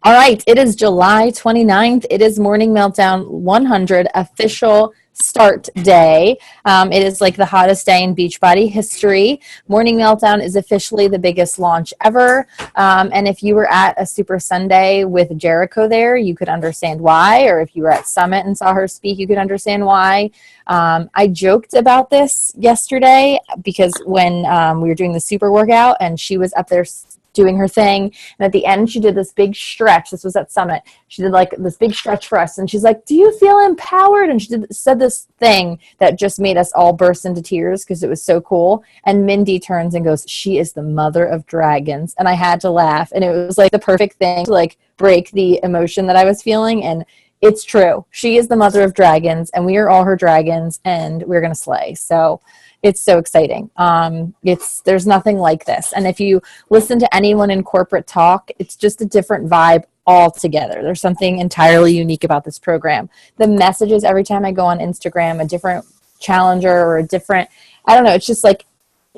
All right, it is July 29th. It is Morning Meltdown 100 official start day. It is like the hottest day in Beachbody history. Morning Meltdown is officially the biggest launch ever. And if you were at a Super Sunday with Jericho there, you could understand why. Or if you were at Summit and saw her speak, you could understand why. I joked about this yesterday because when we were doing the super workout and she was up there doing her thing, and at the end she did this big stretch. This was at Summit. She did like this big stretch for us, and she's like, do you feel empowered? And she said this thing that just made us all burst into tears because it was so cool. And Mindy turns and goes, she is the mother of dragons. And I had to laugh, and it was like the perfect thing to like break the emotion that I was feeling. And it's true, she is the mother of dragons, and we are all her dragons, and we're gonna slay. So it's so exciting. There's nothing like this. And if you listen to anyone in corporate talk, it's just a different vibe altogether. There's something entirely unique about this program. The messages every time I go on Instagram, a different challenger or a different, I don't know, it's just like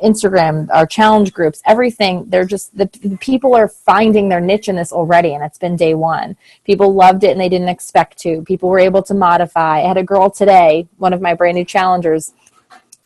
Instagram, our challenge groups, everything. They're just, the people are finding their niche in this already, and it's been day one. People loved it and they didn't expect to. People were able to modify. I had a girl today, one of my brand new challengers,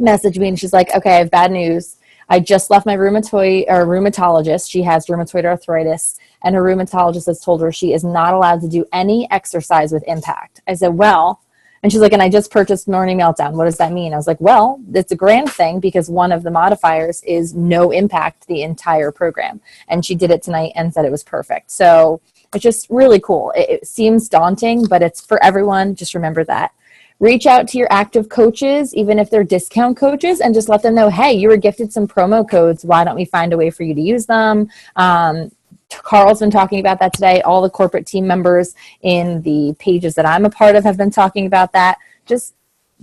message me, and she's like, okay, I have bad news. I just left my rheumatologist. She has rheumatoid arthritis, and her rheumatologist has told her she is not allowed to do any exercise with impact. I said, well, and she's like, and I just purchased Morning Meltdown. What does that mean? I was like, well, it's a grand thing because one of the modifiers is no impact the entire program. And she did it tonight and said it was perfect. So it's just really cool. It seems daunting, but it's for everyone. Just remember that. Reach out to your active coaches, even if they're discount coaches, and just let them know, hey, you were gifted some promo codes. Why don't we find a way for you to use them? Carl's been talking about that today. All the corporate team members in the pages that I'm a part of have been talking about that. Just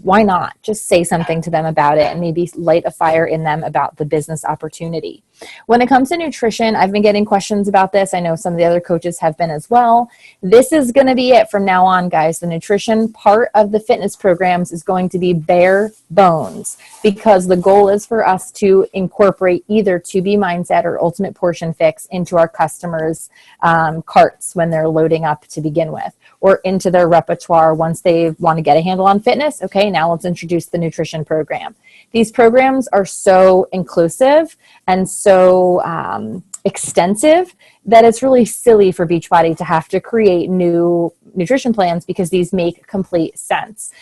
why not? Just say something to them about it and maybe light a fire in them about the business opportunity. When it comes to nutrition, I've been getting questions about this. I know some of the other coaches have been as well. This is going to be it from now on, guys. The nutrition part of the fitness programs is going to be bare bones because the goal is for us to incorporate either 2B Mindset or Ultimate Portion Fix into our customers' carts when they're loading up to begin with, or into their repertoire once they want to get a handle on fitness. Okay, now let's introduce the nutrition program. These programs are so inclusive and so extensive that it's really silly for Beachbody to have to create new nutrition plans because these make complete sense.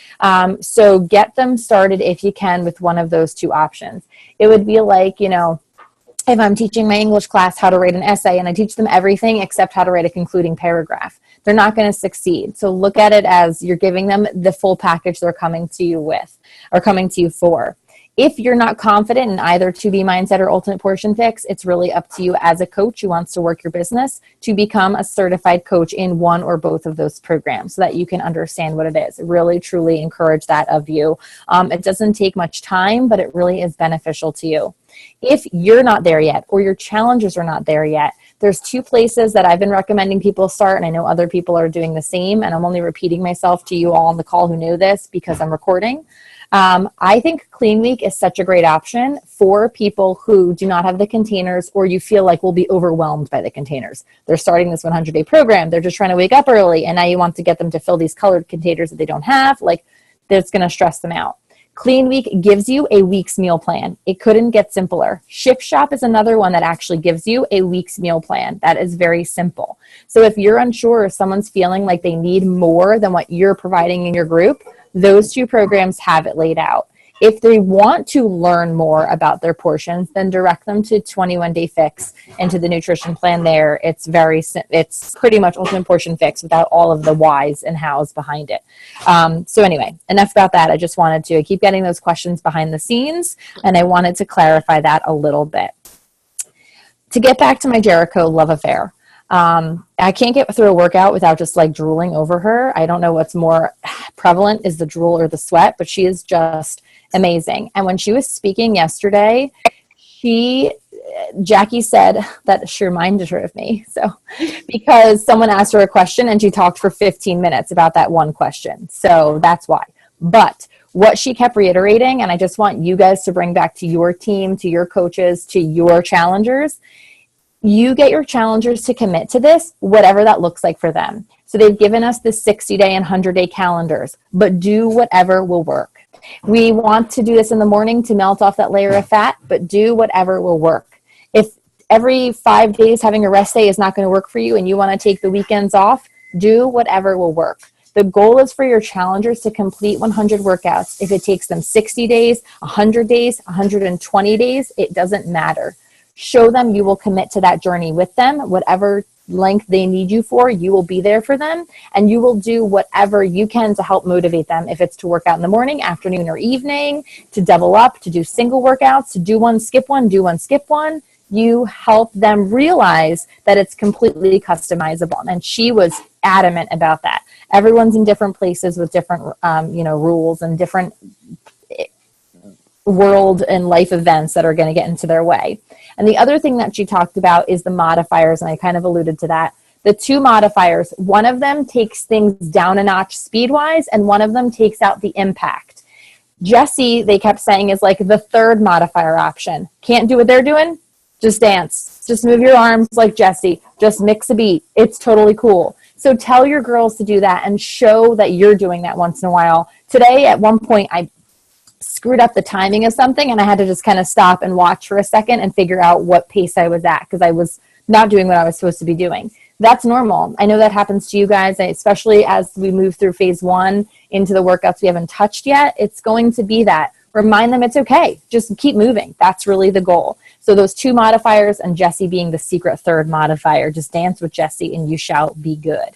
So get them started if you can with one of those two options. It would be like, you know, if I'm teaching my English class how to write an essay and I teach them everything except how to write a concluding paragraph, they're not going to succeed. So look at it as you're giving them the full package they're coming to you with or coming to you for. If you're not confident in either 2B Mindset or Ultimate Portion Fix, it's really up to you as a coach who wants to work your business to become a certified coach in one or both of those programs so that you can understand what it is. Really, truly encourage that of you. It doesn't take much time, but it really is beneficial to you. If you're not there yet or your challengers are not there yet, there's two places that I've been recommending people start, and I know other people are doing the same, and I'm only repeating myself to you all on the call who know this because I'm recording. I think Clean Week is such a great option for people who do not have the containers or you feel like will be overwhelmed by the containers. They're starting this 100-day program. They're just trying to wake up early, and now you want to get them to fill these colored containers that they don't have. Like, that's going to stress them out. Clean Week gives you a week's meal plan. It couldn't get simpler. Shift Shop is another one that actually gives you a week's meal plan. That is very simple. So if you're unsure or someone's feeling like they need more than what you're providing in your group, those two programs have it laid out. If they want to learn more about their portions, then direct them to 21 Day Fix and to the nutrition plan there. It's pretty much Ultimate Portion Fix without all of the whys and hows behind it. So anyway, enough about that. I just wanted to keep getting those questions behind the scenes, and I wanted to clarify that a little bit. To get back to my Jericho love affair, I can't get through a workout without just like drooling over her. I don't know what's more prevalent is the drool or the sweat, but she is just amazing. And when she was speaking yesterday, Jackie said that she reminded her of me. So because someone asked her a question and she talked for 15 minutes about that one question. So that's why. But what she kept reiterating, and I just want you guys to bring back to your team, to your coaches, to your challengers, You get your challengers to commit to this, whatever that looks like for them. So they've given us the 60-day and 100-day calendars, but do whatever will work. We want to do this in the morning to melt off that layer of fat, but do whatever will work. If every 5 days having a rest day is not going to work for you and you want to take the weekends off, do whatever will work. The goal is for your challengers to complete 100 workouts. If it takes them 60 days, 100 days, 120 days, it doesn't matter. Show them you will commit to that journey with them. Whatever length they need you for, you will be there for them, and you will do whatever you can to help motivate them. If it's to work out in the morning, afternoon, or evening, to double up, to do single workouts, to do one, skip one, do one, skip one, you help them realize that it's completely customizable. And she was adamant about that. Everyone's in different places with different, rules and different world and life events that are going to get into their way. And the other thing that she talked about is the modifiers, and I kind of alluded to that. The two modifiers, one of them takes things down a notch speed-wise, and one of them takes out the impact. Jessie, they kept saying, is like the third modifier option. Can't do what they're doing? Just dance. Just move your arms like Jessie. Just mix a beat. It's totally cool. So tell your girls to do that and show that you're doing that once in a while. Today, at one point, I screwed up the timing of something, and I had to just kind of stop and watch for a second and figure out what pace I was at, because I was not doing what I was supposed to be doing. That's normal. I know that happens to you guys, especially as we move through phase 1 into the workouts we haven't touched yet. It's going to be that. Remind them it's okay. Just keep moving. That's really the goal. So those two modifiers, and Jessie being the secret third modifier. Just dance with Jessie and you shall be good.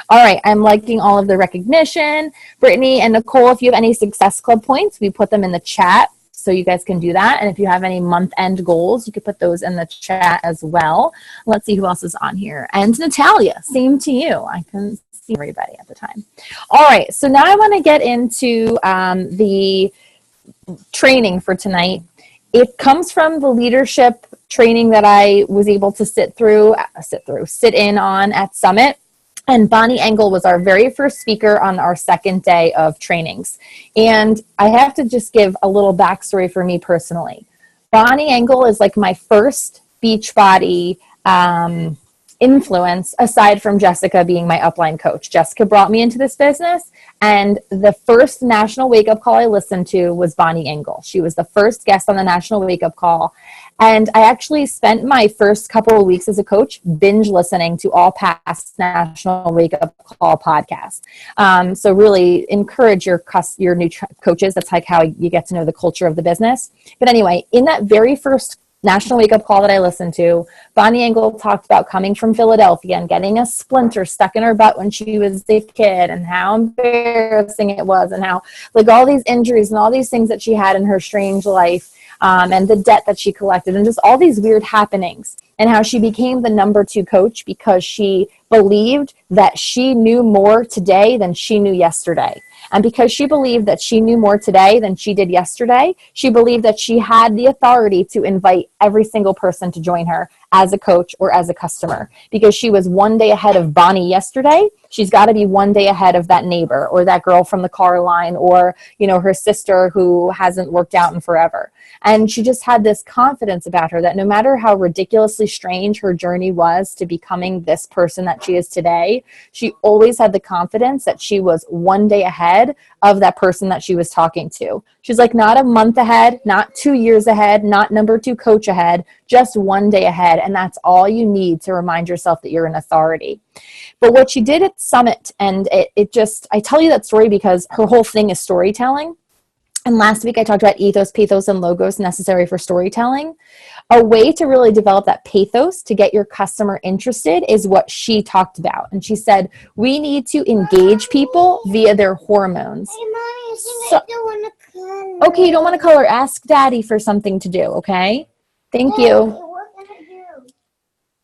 All right, I'm liking all of the recognition. Brittany and Nicole, if you have any Success Club points, we put them in the chat so you guys can do that. And if you have any month-end goals, you can put those in the chat as well. Let's see who else is on here. And Natalia, same to you. I couldn't see everybody at the time. All right, so now I want to get into the training for tonight. It comes from the leadership training that I was able to sit in on at Summit. And Bonnie Engle was our very first speaker on our second day of trainings. And I have to just give a little backstory for me personally. Bonnie Engle is like my first Beachbody influence, aside from Jessica being my upline coach. Jessica brought me into this business, and the first National Wake Up Call I listened to was Bonnie Engle. She was the first guest on the National Wake Up Call. And I actually spent my first couple of weeks as a coach binge listening to all past National Wake Up Call podcasts. So really encourage your new coaches. That's like how you get to know the culture of the business. But anyway, in that very first National Wake Up Call that I listened to, Bonnie Engle talked about coming from Philadelphia and getting a splinter stuck in her butt when she was a kid, and how embarrassing it was, and how like all these injuries and all these things that she had in her strange life. And the debt that she collected, and just all these weird happenings, and how she became the number 2 coach because she believed that she knew more today than she knew yesterday. And because she believed that she knew more today than she did yesterday, she believed that she had the authority to invite every single person to join her as a coach or as a customer. Because she was one day ahead of Bonnie yesterday, she's got to be one day ahead of that neighbor or that girl from the car line, or, her sister who hasn't worked out in forever. And she just had this confidence about her that no matter how ridiculously strange her journey was to becoming this person that she is today, she always had the confidence that she was one day ahead of that person that she was talking to. She's like, not a month ahead, not 2 years ahead, not number 2 coach ahead, just one day ahead. And that's all you need to remind yourself that you're an authority. But what she did at Summit, and I tell you that story because her whole thing is storytelling. And last week I talked about ethos, pathos, and logos necessary for storytelling. A way to really develop that pathos to get your customer interested is what she talked about. And she said, we need to engage people via their hormones. Hey, Mommy, I think I don't want to color. Okay, you don't want to color. Ask Daddy for something to do, okay? Thank you. What can I do?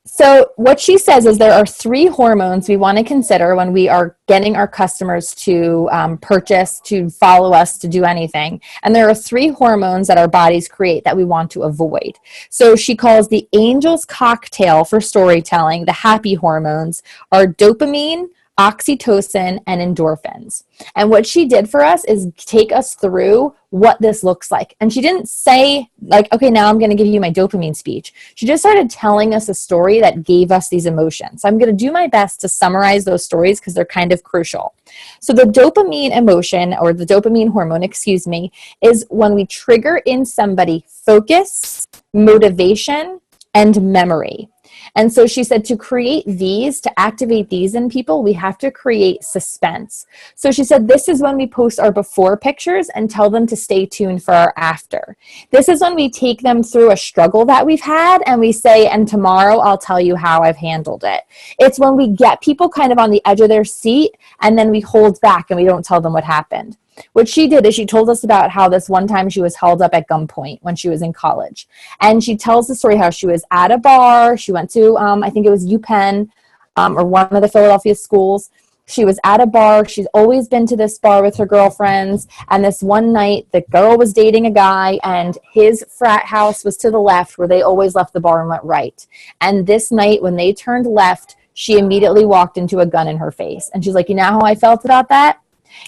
So what she says is there are 3 hormones we want to consider when we are getting our customers to purchase, to follow us, to do anything. And there are 3 hormones that our bodies create that we want to avoid. So she calls the angel's cocktail for storytelling, the happy hormones, are dopamine, oxytocin, and endorphins. And what she did for us is take us through what this looks like. And she didn't say like, okay, now I'm going to give you my dopamine speech. She just started telling us a story that gave us these emotions. So I'm going to do my best to summarize those stories because they're kind of crucial. So the dopamine emotion, or the dopamine hormone, is when we trigger in somebody focus, motivation, and memory. And so she said to create these, to activate these in people, we have to create suspense. So she said this is when we post our before pictures and tell them to stay tuned for our after. This is when we take them through a struggle that we've had and we say, and tomorrow I'll tell you how I've handled it. It's when we get people kind of on the edge of their seat and then we hold back and we don't tell them what happened. What she did is she told us about how this one time she was held up at gunpoint when she was in college. And she tells the story how she was at a bar. She went to, I think it was UPenn or one of the Philadelphia schools. She was at a bar. She's always been to this bar with her girlfriends. And this one night, the girl was dating a guy, and his frat house was to the left where they always left the bar and went right. And this night, when they turned left, she immediately walked into a gun in her face. And she's like, you know how I felt about that?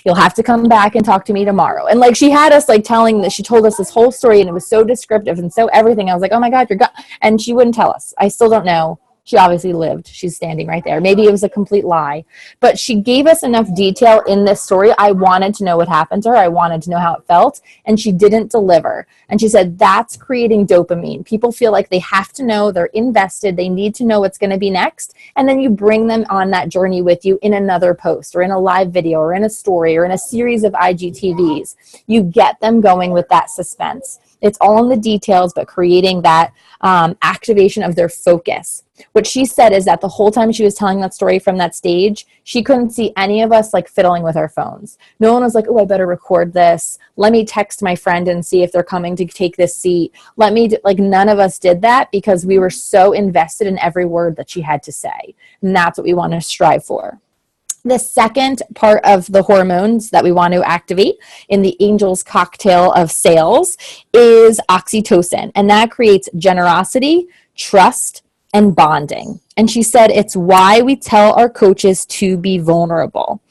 You'll have to come back and talk to me tomorrow. And like she had us like telling that, she told us this whole story and it was so descriptive and so everything. I was like, oh my God, you're gone. And she wouldn't tell us. I still don't know. She obviously lived. She's standing right there. Maybe it was a complete lie. But she gave us enough detail in this story. I wanted to know what happened to her. I wanted to know how it felt. And she didn't deliver. And she said, that's creating dopamine. People feel like they have to know. They're invested. They need to know what's going to be next. And then you bring them on that journey with you in another post or in a live video or in a story or in a series of IGTVs. You get them going with that suspense. It's all in the details, but creating that activation of their focus. What she said is that the whole time she was telling that story from that stage, she couldn't see any of us like fiddling with our phones. No one was like, oh, I better record this. Let me text my friend and see if they're coming to take this seat. None of us did that because we were so invested in every word that she had to say. And that's what we want to strive for. The second part of the hormones that we want to activate in the Angel's cocktail of sales is oxytocin, and that creates generosity, trust, and bonding. And she said it's why we tell our coaches to be vulnerable.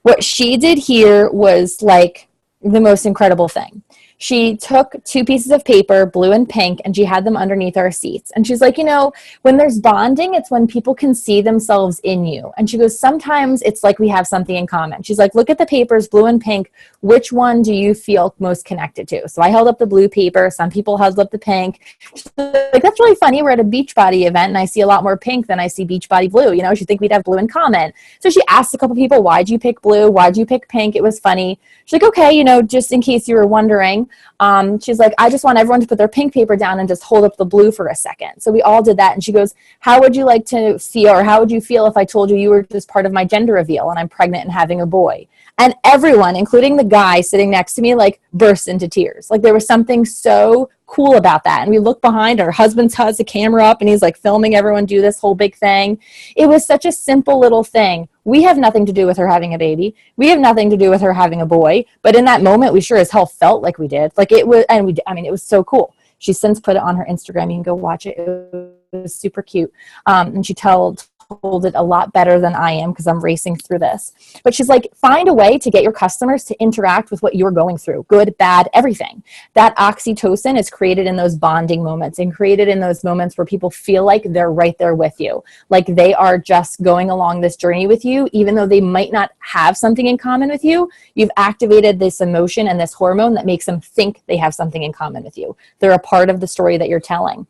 What she did here was like the most incredible thing. She took 2 pieces of paper, blue and pink, and she had them underneath our seats. And she's like, when there's bonding, it's when people can see themselves in you. And she goes, sometimes it's like we have something in common. She's like, look at the papers, blue and pink. Which one do you feel most connected to? So I held up the blue paper. Some people held up the pink. She's like, that's really funny. We're at a Beachbody event, and I see a lot more pink than I see Beachbody blue. She'd think we'd have blue in common. So she asked a couple people, why'd you pick blue? Why'd you pick pink? It was funny. She's like, okay, just in case you were wondering. She's like, I just want everyone to put their pink paper down and just hold up the blue for a second. So we all did that. And she goes, how would you like to feel, or how would you feel if I told you you were just part of my gender reveal and I'm pregnant and having a boy? And everyone, including the guy sitting next to me, burst into tears. There was something so cool about that. And we look behind, her husband has the camera up and he's filming everyone do this whole big thing. It was such a simple little thing. We have nothing to do with her having a baby. We have nothing to do with her having a boy. But in that moment, we sure as hell felt like we did. It was so cool. She's since put it on her Instagram. You can go watch it. It was super cute. And she told it a lot better than I am because I'm racing through this. But she's like, find a way to get your customers to interact with what you're going through, good, bad, everything. That oxytocin is created in those bonding moments and created in those moments where people feel like they're right there with you, like they are just going along this journey with you, even though they might not have something in common with you. You've activated this emotion and this hormone that makes them think they have something in common with you. They're a part of the story that you're telling.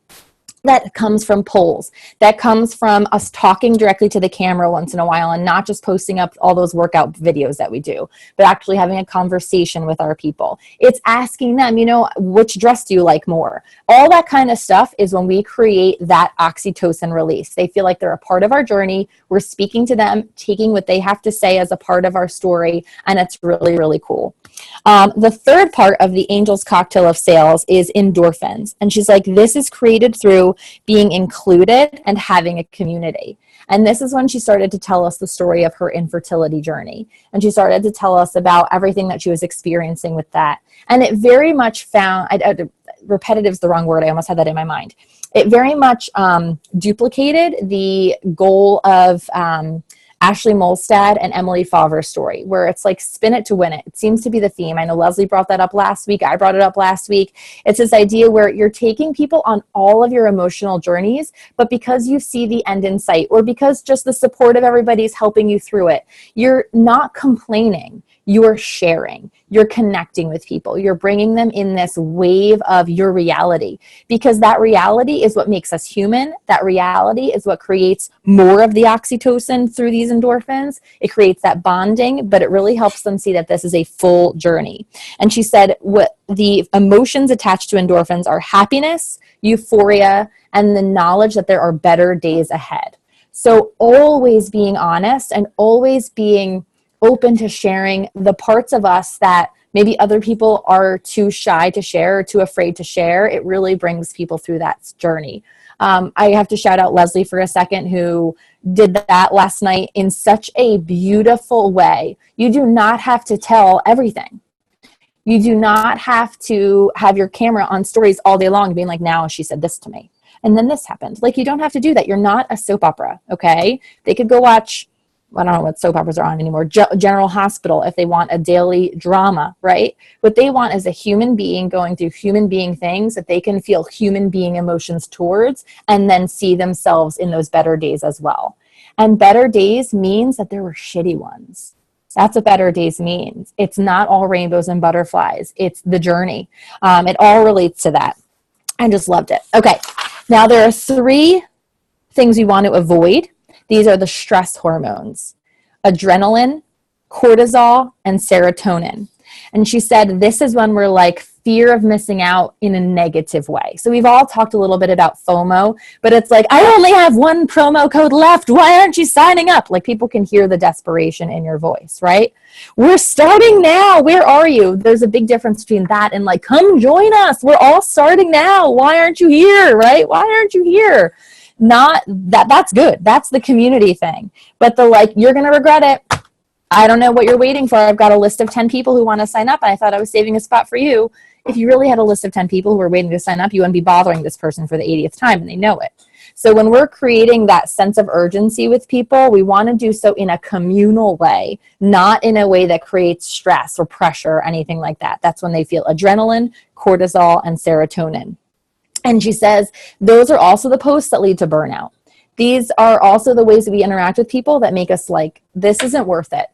That comes from polls. That comes from us talking directly to the camera once in a while and not just posting up all those workout videos that we do, but actually having a conversation with our people. It's asking them, which dress do you like more? All that kind of stuff is when we create that oxytocin release. They feel like they're a part of our journey. We're speaking to them, taking what they have to say as a part of our story, and it's really, really cool. The third part of the Angel's cocktail of sales is endorphins. And she's like, this is created through being included and having a community. And this is when she started to tell us the story of her infertility journey. And she started to tell us about everything that she was experiencing with that. And it very much repetitive is the wrong word. I almost had that in my mind. It very much duplicated the goal of Ashley Molstad and Emily Favre's story, where it's like spin it to win it. It seems to be the theme. I know Leslie brought that up last week. I brought it up last week. It's this idea where you're taking people on all of your emotional journeys, but because you see the end in sight, or because just the support of everybody's helping you through it, you're not complaining. You're sharing, you're connecting with people, you're bringing them in this wave of your reality, because that reality is what makes us human. That reality is what creates more of the oxytocin through these endorphins. It creates that bonding, but it really helps them see that this is a full journey. And she said what the emotions attached to endorphins are happiness, euphoria, and the knowledge that there are better days ahead. So always being honest and always being open to sharing the parts of us that maybe other people are too shy to share or too afraid to share. It really brings people through that journey. I have to shout out Leslie for a second, who did that last night in such a beautiful way. You do not have to tell everything. You do not have to have your camera on stories all day long being like, now she said this to me, and then this happened. Like, you don't have to do that. You're not a soap opera, okay? They could go watch, I don't know what soap operas are on anymore, General Hospital, if they want a daily drama, right? What they want is a human being going through human being things that they can feel human being emotions towards, and then see themselves in those better days as well. And better days means that there were shitty ones. That's what better days means. It's not all rainbows and butterflies. It's the journey. It all relates to that. I just loved it. Okay, now there are 3 things we want to avoid. These are the stress hormones: adrenaline, cortisol, and serotonin. And she said this is when we're like fear of missing out in a negative way. So we've all talked a little bit about FOMO, but it's like, I only have 1 promo code left. Why aren't you signing up? Like, people can hear the desperation in your voice, right? We're starting now. Where are you? There's a big difference between that and like, come join us. We're all starting now. Why aren't you here, right? Why aren't you here? Not that's good. That's the community thing. But the like, you're going to regret it. I don't know what you're waiting for. I've got a list of 10 people who want to sign up, and I thought I was saving a spot for you. If you really had a list of 10 people who were waiting to sign up, you wouldn't be bothering this person for the 80th time, and they know it. So when we're creating that sense of urgency with people, we want to do so in a communal way, not in a way that creates stress or pressure or anything like that. That's when they feel adrenaline, cortisol, and serotonin. And she says those are also the posts that lead to burnout. These are also the ways that we interact with people that make us like, this isn't worth it.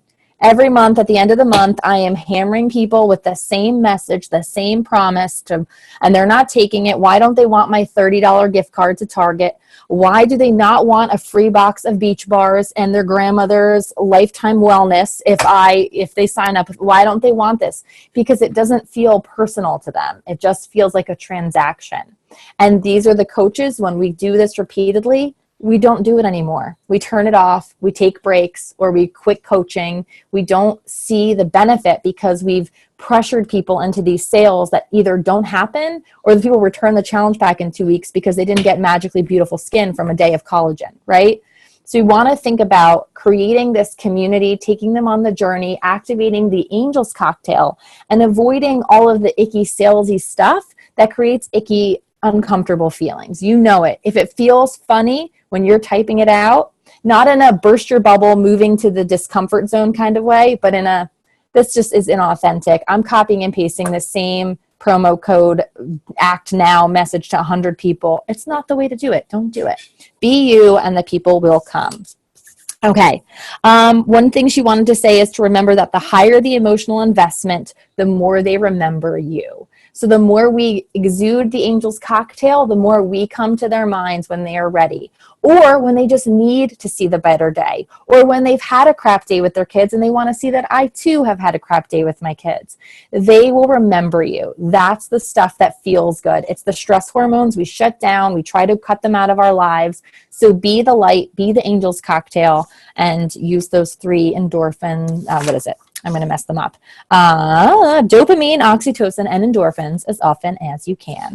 Every month, at the end of the month, I am hammering people with the same message, the same promise, and they're not taking it. Why don't they want my $30 gift card to Target? Why do they not want a free box of Beach Bars and their grandmother's lifetime wellness if they sign up? Why don't they want this? Because it doesn't feel personal to them. It just feels like a transaction. And these are the coaches, when we do this repeatedly, we don't do it anymore. We turn it off, we take breaks, or we quit coaching. We don't see the benefit because we've pressured people into these sales that either don't happen, or the people return the challenge pack in 2 weeks because they didn't get magically beautiful skin from a day of collagen, right? So we want to think about creating this community, taking them on the journey, activating the Angels cocktail, and avoiding all of the icky salesy stuff that creates icky, uncomfortable feelings. You know it. If it feels funny when you're typing it out, not in a burst your bubble, moving to the discomfort zone kind of way, but in a, this just is inauthentic. I'm copying and pasting the same promo code act now message to 100 people. It's not the way to do it. Don't do it. Be you, and the people will come. Okay. One thing she wanted to say is to remember that the higher the emotional investment, the more they remember you. So the more we exude the Angels cocktail, the more we come to their minds when they are ready, or when they just need to see the better day, or when they've had a crap day with their kids and they want to see that I too have had a crap day with my kids. They will remember you. That's the stuff that feels good. It's the stress hormones we shut down. We try to cut them out of our lives. So be the light, be the Angels cocktail, and use those 3 endorphin, what is it? I'm going to mess them up. Dopamine, oxytocin, and endorphins as often as you can.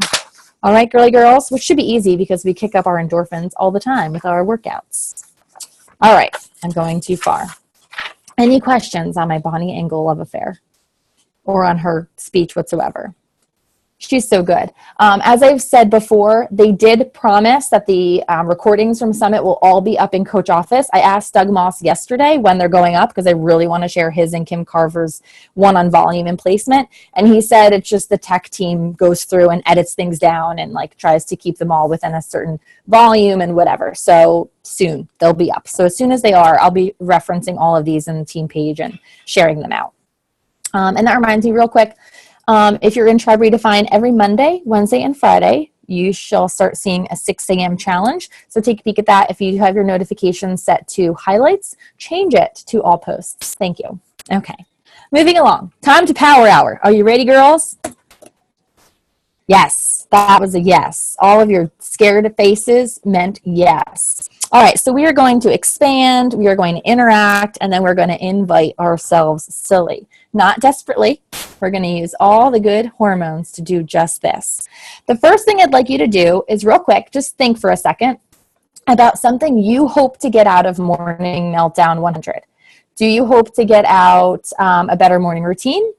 All right, girly girls, which should be easy because we kick up our endorphins all the time with our workouts. All right, I'm going too far. Any questions on my Bonnie Engle love affair or on her speech whatsoever? She's so good. As I've said before, they did promise that the recordings from Summit will all be up in Coach Office. I asked Doug Moss yesterday when they're going up because I really want to share his and Kim Carver's one on volume and placement. And he said it's just the tech team goes through and edits things down and like tries to keep them all within a certain volume and whatever. So soon they'll be up. So as soon as they are, I'll be referencing all of these in the team page and sharing them out. And that reminds me real quick, if you're in Tribe Redefine, every Monday, Wednesday, and Friday, you shall start seeing a 6 a.m. challenge. So take a peek at that. If you have your notifications set to highlights, change it to all posts. Thank you. Okay, moving along. Time to power hour. Are you ready, girls? Yes, that was a yes. All of your scared faces meant yes. All right, so we are going to expand, we are going to interact, and then we're going to invite ourselves silly. Not desperately. We're going to use all the good hormones to do just this. The first thing I'd like you to do is real quick, just think for a second about something you hope to get out of Morning Meltdown 100. Do you hope to get out a better morning routine?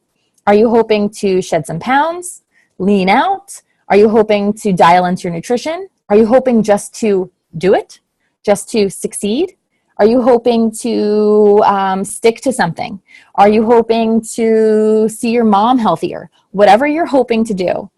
Are you hoping to shed some pounds? Lean out? Are you hoping to dial into your nutrition? Are you hoping just to do it? Just to succeed? Are you hoping to stick to something? Are you hoping to see your mom healthier? Whatever you're hoping to do,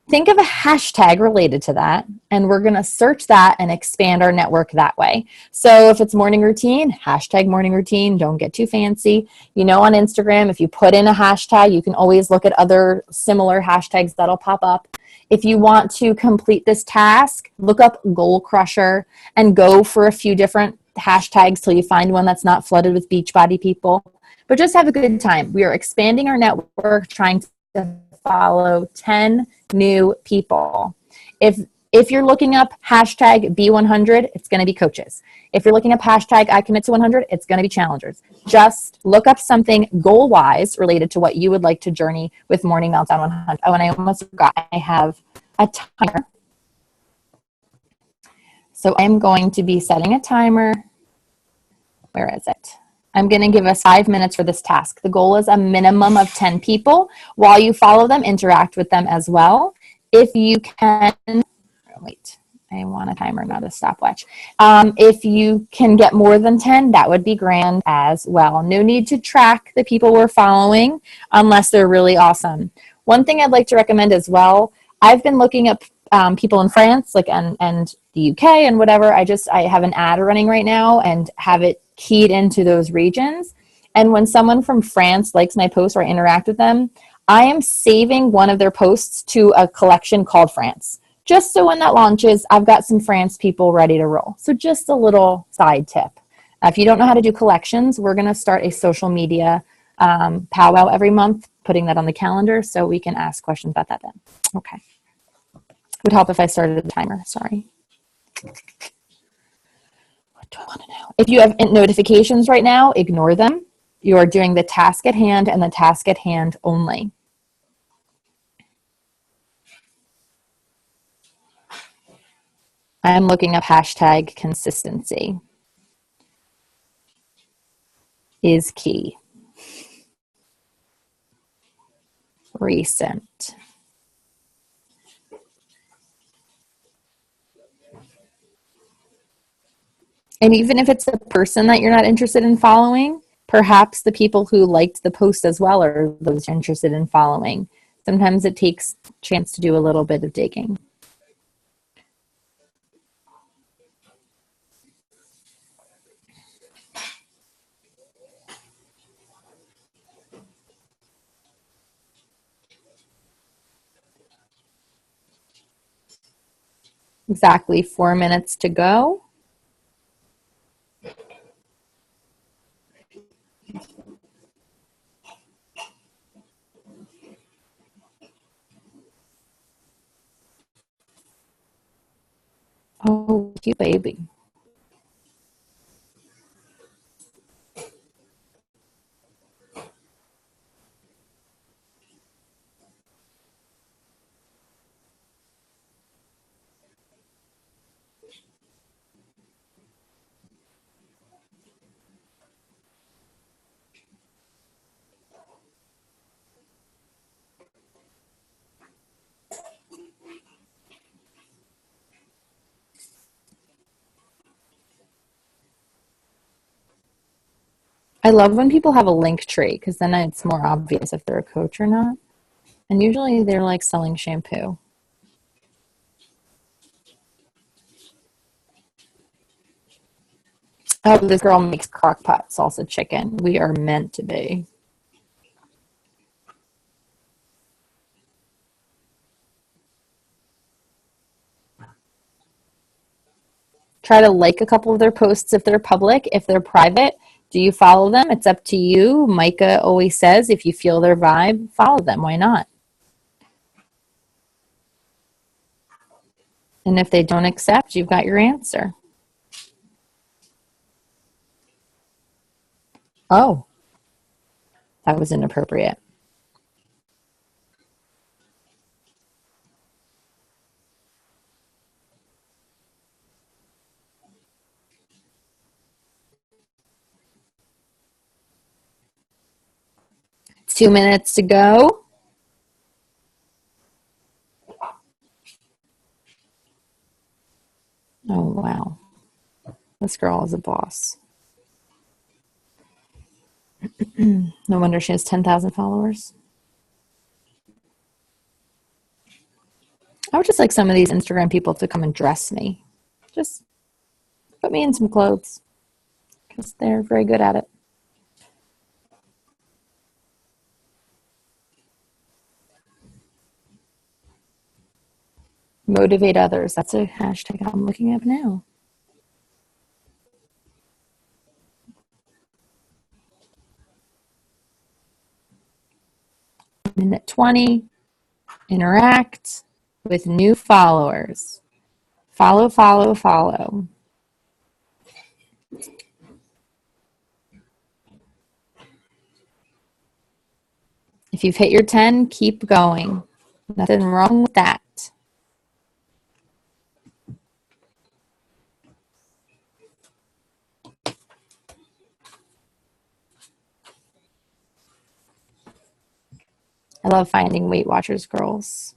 think of a hashtag related to that, and we're going to search that and expand our network that way. So if it's morning routine, hashtag morning routine, don't get too fancy. You know, on Instagram, if you put in a hashtag, you can always look at other similar hashtags that'll pop up. If you want to complete this task, look up Goal Crusher and go for a few different hashtags till you find one that's not flooded with Beachbody people. But just have a good time. We are expanding our network, trying to follow 10 new people. If you're looking up hashtag B100, it's going to be coaches. If you're looking up hashtag I commit to 100, it's going to be challengers. Just look up something goal-wise related to what you would like to journey with Morning Meltdown 100. Oh, and I almost forgot, I have a timer. So I'm going to be setting a timer. Where is it? I'm going to give us 5 minutes for this task. The goal is a minimum of 10 people. While you follow them, interact with them as well. If you can, wait, I want a timer, not a stopwatch. If you can get more than 10, that would be grand as well. No need to track the people we're following unless they're really awesome. One thing I'd like to recommend as well, I've been looking up people in France, like and the UK and whatever. I have an ad running right now and have it keyed into those regions. And when someone from France likes my post or I interact with them, I am saving one of their posts to a collection called France. Just so when that launches, I've got some France people ready to roll. So just a little side tip. If you don't know how to do collections, we're going to start a social media powwow every month, putting that on the calendar so we can ask questions about that then. Okay. Would help if I started the timer. Sorry. What do I want to know? If you have notifications right now, ignore them. You are doing the task at hand and the task at hand only. I'm looking up hashtag consistency is key. Recent. And even if it's a person that you're not interested in following, perhaps the people who liked the post as well are those you're interested in following. Sometimes it takes a chance to do a little bit of digging. Exactly 4 minutes to go. Oh, cute baby. I love when people have a link tree because then it's more obvious if they're a coach or not. And usually they're like selling shampoo. Oh, this girl makes crock pot salsa chicken. We are meant to be. Try to like a couple of their posts if they're public. If they're private, do you follow them? It's up to you. Micah always says if you feel their vibe, follow them. Why not? And if they don't accept, you've got your answer. Oh, that was inappropriate. Two minutes to go. Oh, wow. This girl is a boss. No wonder she has 10,000 followers. I would just like some of these Instagram people to come and dress me. Just put me in some clothes because they're very good at it. Motivate others. That's a hashtag I'm looking at now. Minute 20. Interact with new followers. Follow, follow, follow. If you've hit your 10, keep going. Nothing wrong with that. I love finding Weight Watchers girls.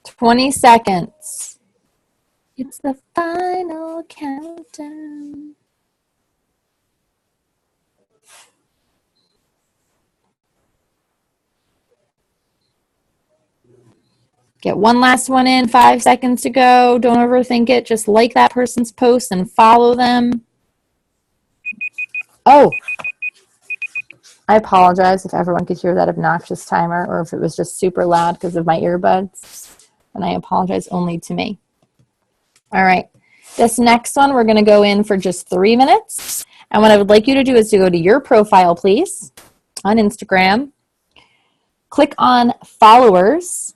$20. It's the final countdown. Get one last one in, 5 seconds to go. Don't overthink it. Just like that person's post and follow them. Oh, I apologize if everyone could hear that obnoxious timer or if it was just super loud because of my earbuds. And I apologize only to me. All right. This next one, we're going to go in for just 3 minutes. And what I would like you to do is to go to your profile, please, on Instagram. Click on followers.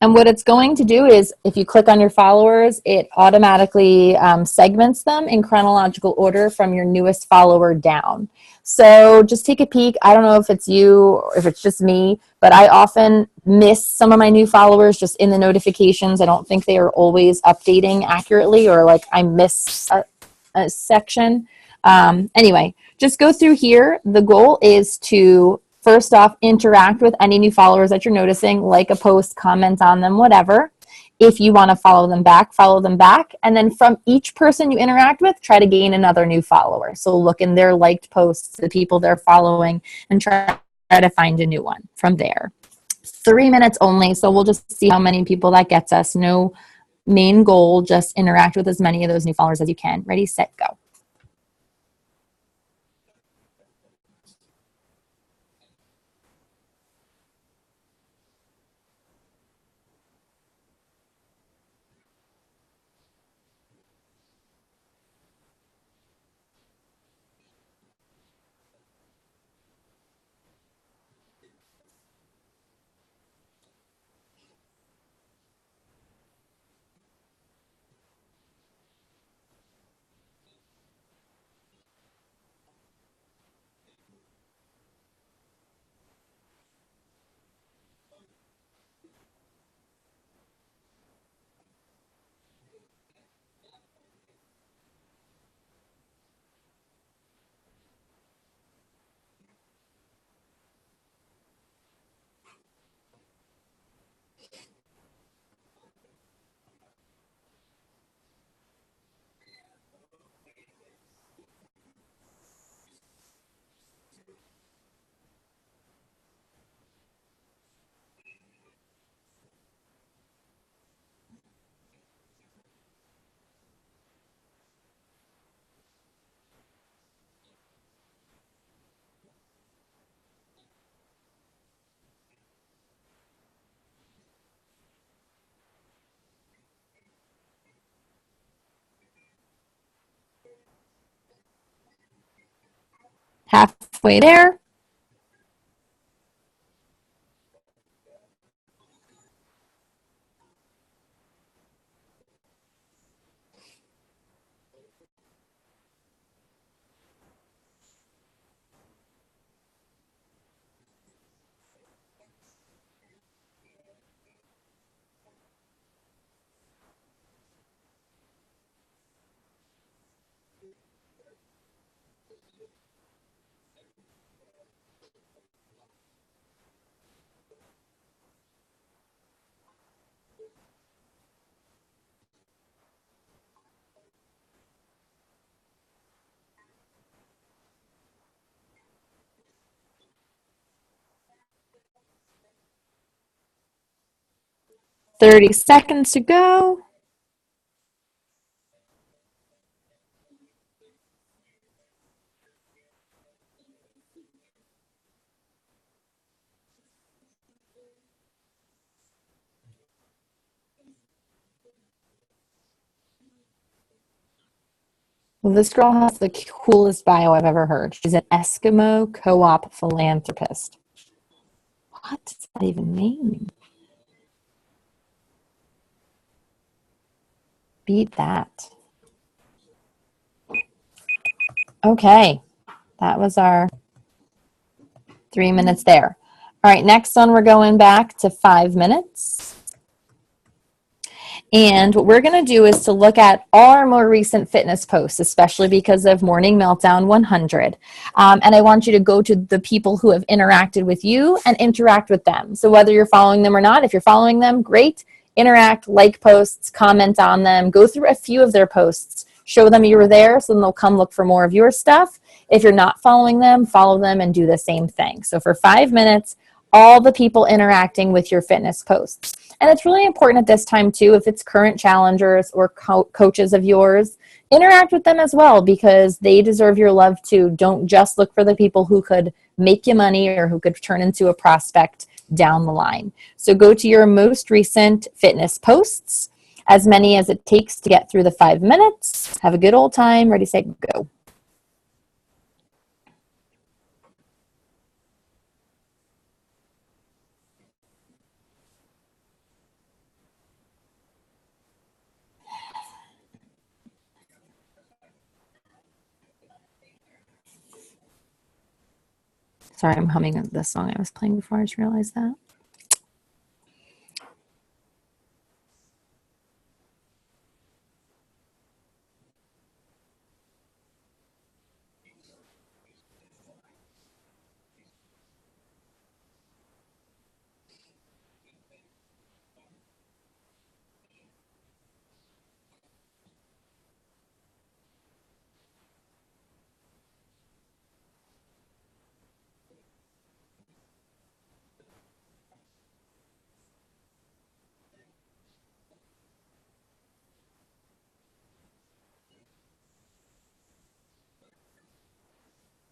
And what it's going to do is, if you click on your followers, it automatically segments them in chronological order from your newest follower down. So just take a peek. I don't know if it's you or if it's just me, but I often miss some of my new followers just in the notifications. I don't think they are always updating accurately, or like I miss a section. Anyway, just go through here. The goal is to first off, interact with any new followers that you're noticing, like a post, comment on them, whatever. If you want to follow them back, follow them back. And then from each person you interact with, try to gain another new follower. So look in their liked posts, the people they're following, and try to find a new one from there. 3 minutes only, so we'll just see how many people that gets us. No main goal, just interact with as many of those new followers as you can. Ready, set, go. Halfway there. Thirty seconds to go. Well, this girl has the coolest bio I've ever heard. She's an Eskimo co-op philanthropist. What does that even mean? Beat that. Okay, that was our 3 minutes there. All right, next one, we're going back to 5 minutes. And what we're going to do is to look at all our more recent fitness posts, especially because of Morning Meltdown 100. And I want you to go to the people who have interacted with you and interact with them. So whether you're following them or not, if you're following them, great. Interact, like posts, comment on them, go through a few of their posts, show them you were there so then they'll come look for more of your stuff. If you're not following them, follow them and do the same thing. So for 5 minutes, all the people interacting with your fitness posts. And it's really important at this time too, if it's current challengers or coaches of yours, interact with them as well because they deserve your love too. Don't just look for the people who could make you money or who could turn into a prospect down the line. So go to your most recent fitness posts, as many as it takes to get through the 5 minutes. Have a good old time. Ready, set, go. Sorry, I'm humming the song I was playing before I just realized that.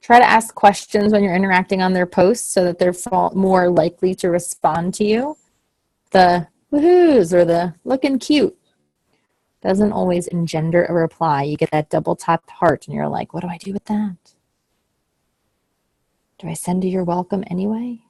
Try to ask questions when you're interacting on their posts so that they're more likely to respond to you. The woohoos or the looking cute doesn't always engender a reply. You get that double tapped heart and you're like, what do I do with that? Do I send you your welcome anyway?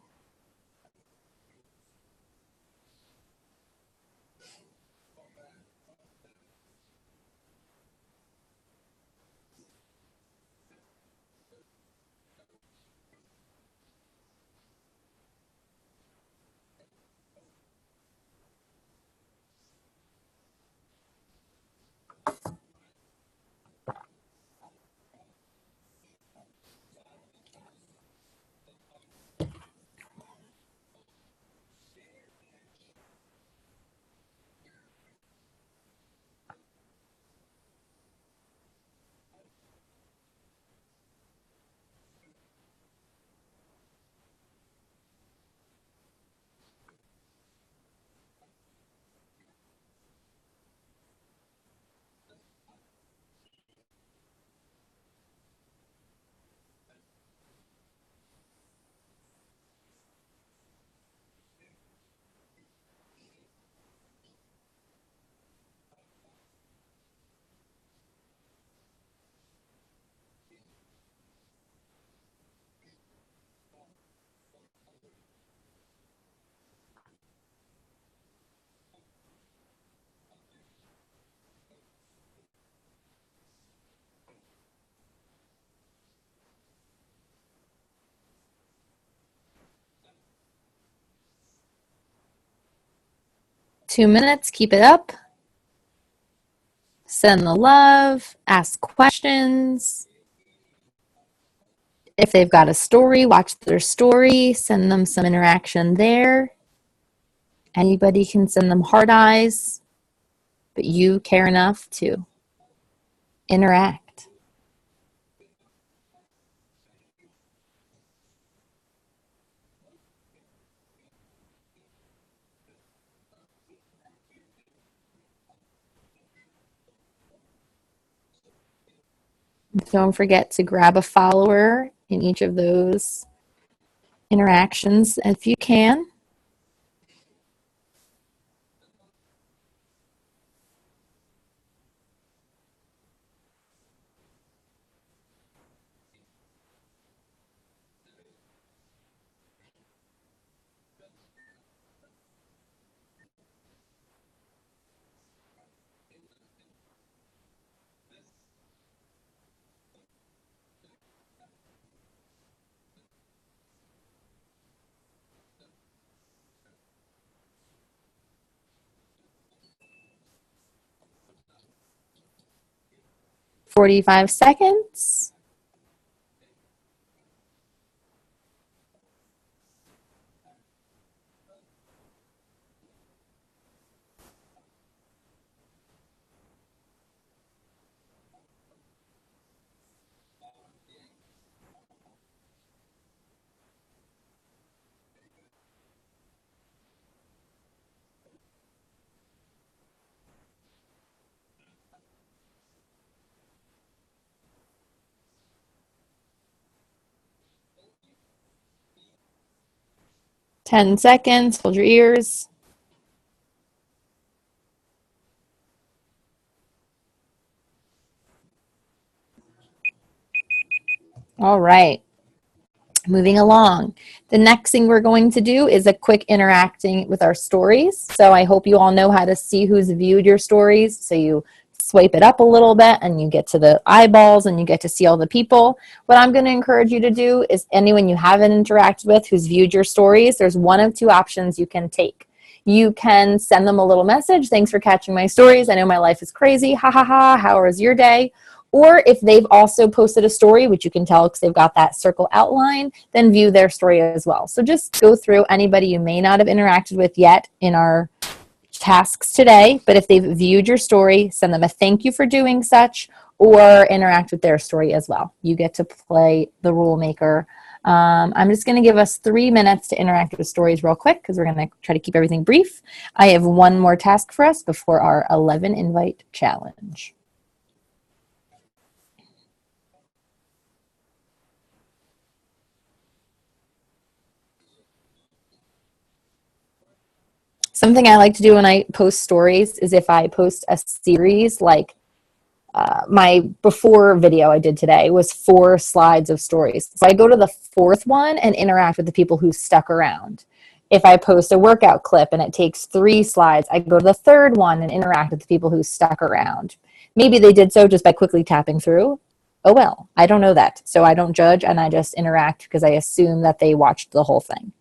2 minutes, keep it up. Send the love, ask questions. If they've got a story, watch their story, send them some interaction there. Anybody can send them heart eyes, but you care enough to interact. Don't forget to grab a follower in each of those interactions if you can. "45 seconds." "10 seconds. Hold your ears. All right. Moving along. The next thing we're going to do is a quick interacting with our stories. So I hope you all know how to see who's viewed your stories. So you swipe it up a little bit and you get to the eyeballs and you get to see all the people. What I'm going to encourage you to do is anyone you haven't interacted with who's viewed your stories, there's one of two options you can take. You can send them a little message. "Thanks for catching my stories. I know my life is crazy. Ha ha ha. How was your day?" Or if they've also posted a story, which you can tell because they've got that circle outline, then view their story as well. So just go through anybody you may not have interacted with yet in our tasks today, but if they've viewed your story, send them a thank you for doing such, or interact with their story as well. You get to play the rule maker. I'm just going to give us 3 minutes to interact with stories real quick because we're going to try to keep everything brief. I have one more task for us before our 11 invite challenge. Something I like to do when I post stories is if I post a series, like my before video I did today was 4 slides of stories. So I go to the 4th one and interact with the people who stuck around. If I post a workout clip and it takes 3 slides, I go to the 3rd one and interact with the people who stuck around. Maybe they did so just by quickly tapping through. Oh well, I don't know that. So I don't judge and I just interact because I assume that they watched the whole thing.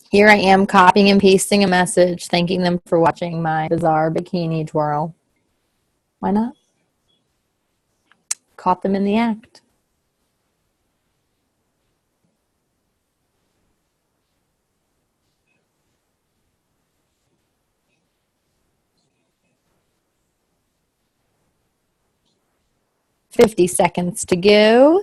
Here I am copying and pasting a message, thanking them for watching my bizarre bikini twirl. Why not? Caught them in the act. 50 seconds to go.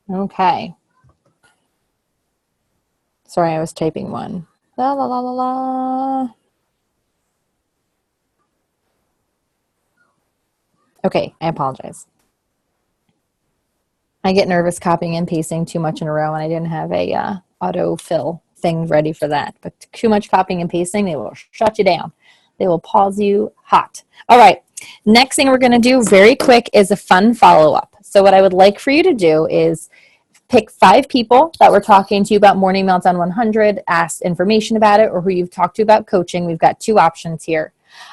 Okay. Sorry, I was typing one. La la la la la. Okay, I apologize. I get nervous copying and pasting too much in a row, and I didn't have a autofill thing ready for that. But too much copying and pasting, they will shut you down. They will pause you hot. All right. Next thing we're going to do very quick is a fun follow-up. So what I would like for you to do is pick 5 people that were talking to you about Morning Meltdown 100, ask information about it, or who you've talked to about coaching. We've got 2 options here.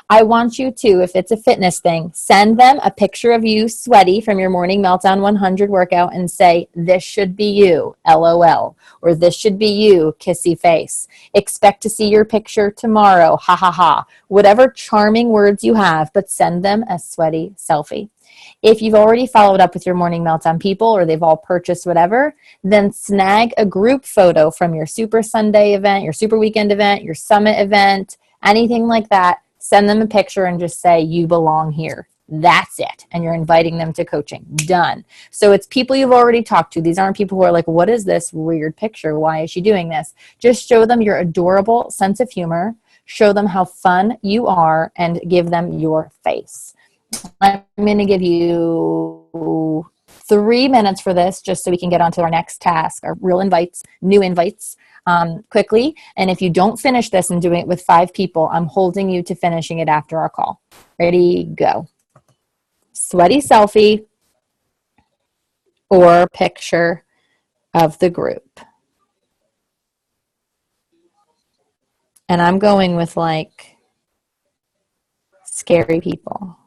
I want you to, if it's a fitness thing, send them a picture of you sweaty from your Morning Meltdown 100 workout and say, this should be you, LOL, or this should be you, kissy face. Expect to see your picture tomorrow, ha ha ha. Whatever charming words you have, but send them a sweaty selfie. If you've already followed up with your Morning Meltdown people or they've all purchased whatever, then snag a group photo from your Super Sunday event, your Super Weekend event, your Summit event, anything like that. Send them a picture and just say, you belong here. That's it. And you're inviting them to coaching. Done. So it's people you've already talked to. These aren't people who are like, what is this weird picture? Why is she doing this? Just show them your adorable sense of humor. Show them how fun you are and give them your face. I'm going to give you 3 minutes for this just so we can get on to our next task, our real invites, new invites quickly. And if you don't finish this and doing it with 5 people, I'm holding you to finishing it after our call. Ready, go. Sweaty selfie or picture of the group. And I'm going with like scary people.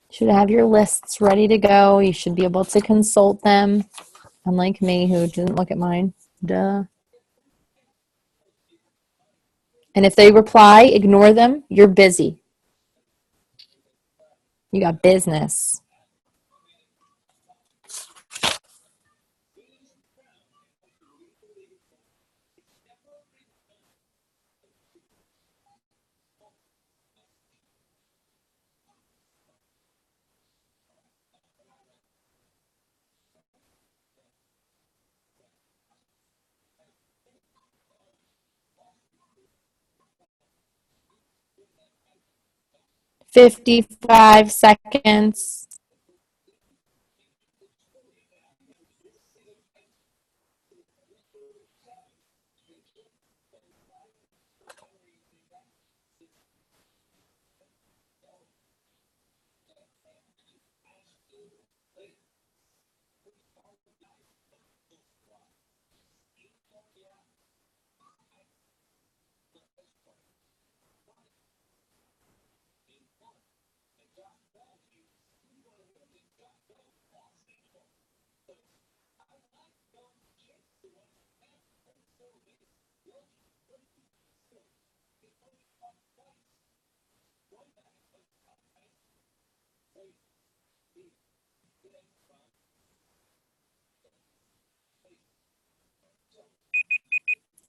'Should have your lists ready to go. You should be able to consult them. Unlike me, who didn't look at mine. Duh. And if they reply, ignore them. You're busy. You got business. $55 seconds.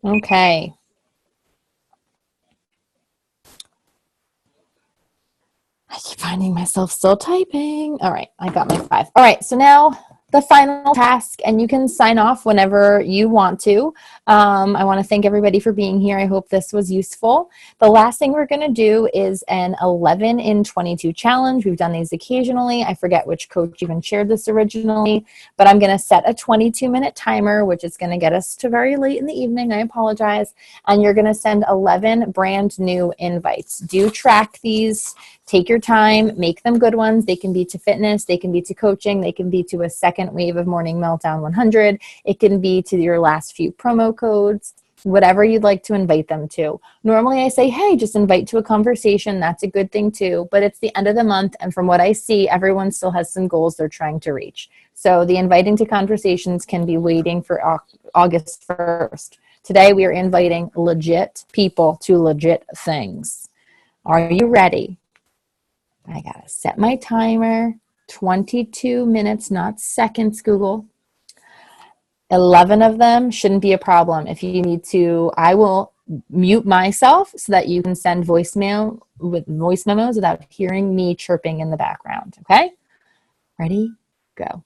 Okay. I keep finding myself still typing. All right, I got my 5. All right, so now the final task, and you can sign off whenever you want to. I want to thank everybody for being here. I hope this was useful. The last thing we're going to do is an 11 in 22 challenge. We've done these occasionally. I forget which coach even shared this originally, but I'm going to set a 22-minute timer, which is going to get us to very late in the evening. I apologize. And you're going to send 11 brand new invites. Do track these. Take your time, make them good ones. They can be to fitness, they can be to coaching, they can be to a second wave of Morning Meltdown 100. It can be to your last few promo codes, whatever you'd like to invite them to. Normally I say, hey, just invite to a conversation. That's a good thing too, but it's the end of the month. And from what I see, everyone still has some goals they're trying to reach. So the inviting to conversations can be waiting for August 1st. Today we are inviting legit people to legit things. Are you ready? I gotta set my timer. 22 minutes, not seconds, Google. 11 of them shouldn't be a problem. If you need to, I will mute myself so that you can send voicemail with voice memos without hearing me chirping in the background. Okay? Ready? Go.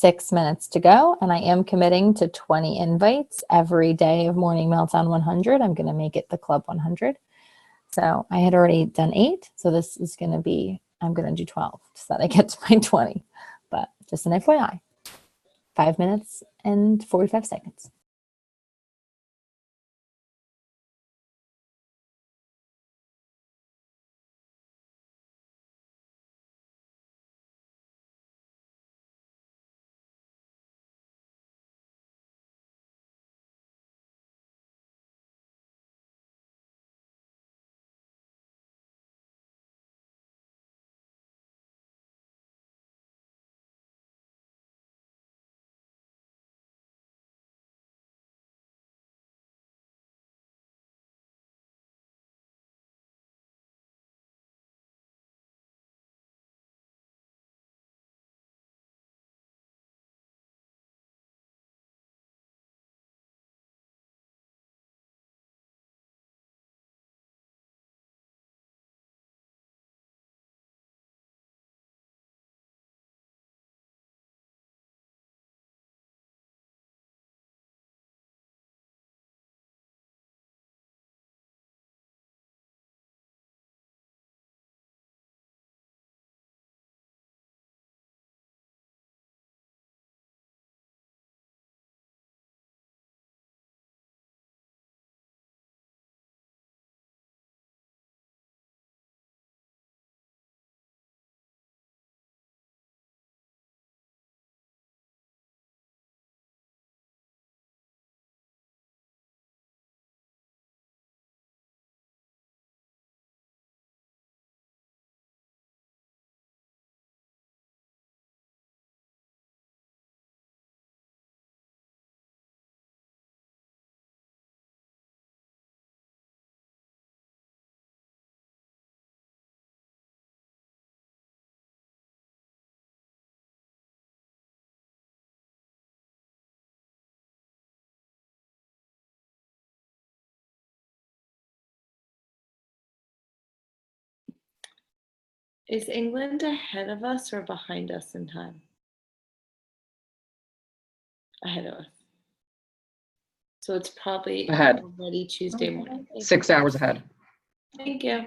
6 minutes to go, and I am committing to 20 invites every day of Morning Meltdown 100. I'm going to make it the Club 100. So I had already done 8, so this is going to be, I'm going to do 12 so that I get to my 20. But just an FYI, 5 minutes and 45 seconds. Is England ahead of us or behind us in time? Ahead of us. So it's probably Ahead. already Tuesday morning. 6 hours ahead. Thank you.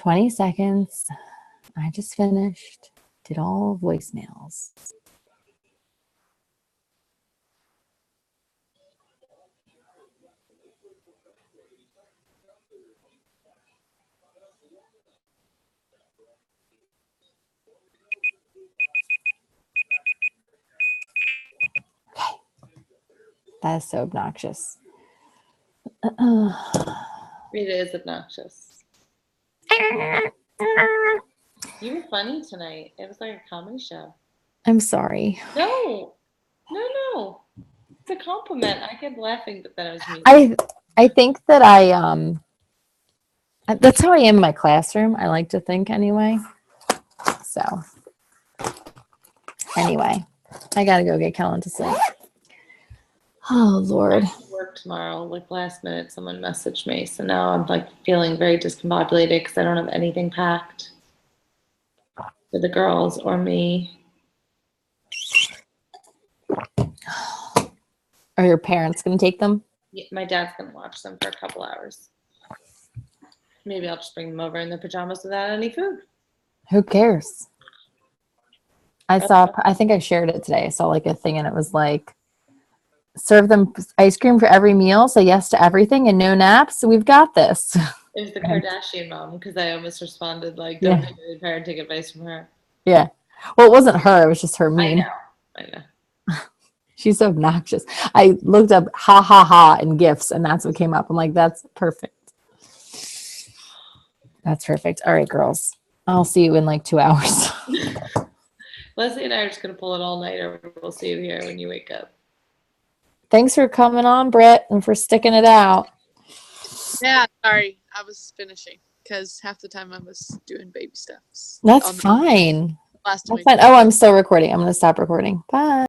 20 seconds. I just finished. Did all voicemails. Okay. That is so obnoxious. It is obnoxious. You were funny tonight. It was like a comedy show. I'm sorry. No. It's a compliment. I kept laughing, but then I was muted. I think that that's how I am in my classroom. I like to think anyway. So anyway, I gotta go get Kellen to sleep. Oh Lord. I have to work tomorrow. Like last minute, someone messaged me, so now I'm like feeling very discombobulated because I don't have anything packed for the girls or me. Are your parents gonna take them? Yeah, my dad's gonna watch them for a couple hours. Maybe I'll just bring them over in their pajamas without any food. Who cares? I think I shared it today. I saw like a thing and it was like, serve them ice cream for every meal, say yes to everything, and no naps. So we've got this. It was the Kardashian mom because I almost responded like, Yeah. "Don't take any parenting advice from her." Yeah. Well, it wasn't her. It was just her mean. I know. She's so obnoxious. I looked up ha ha ha and gifs, and that's what came up. I'm like, that's perfect. That's perfect. All right, girls. I'll see you in like 2 hours. Leslie and I are just gonna pull it all night, or we'll see you here when you wake up. Thanks for coming on, Britt, and for sticking it out. Yeah, sorry. I was finishing because half the time I was doing baby stuff. That's fine. Last time That's fine. Oh, I'm still recording. I'm going to stop recording. Bye.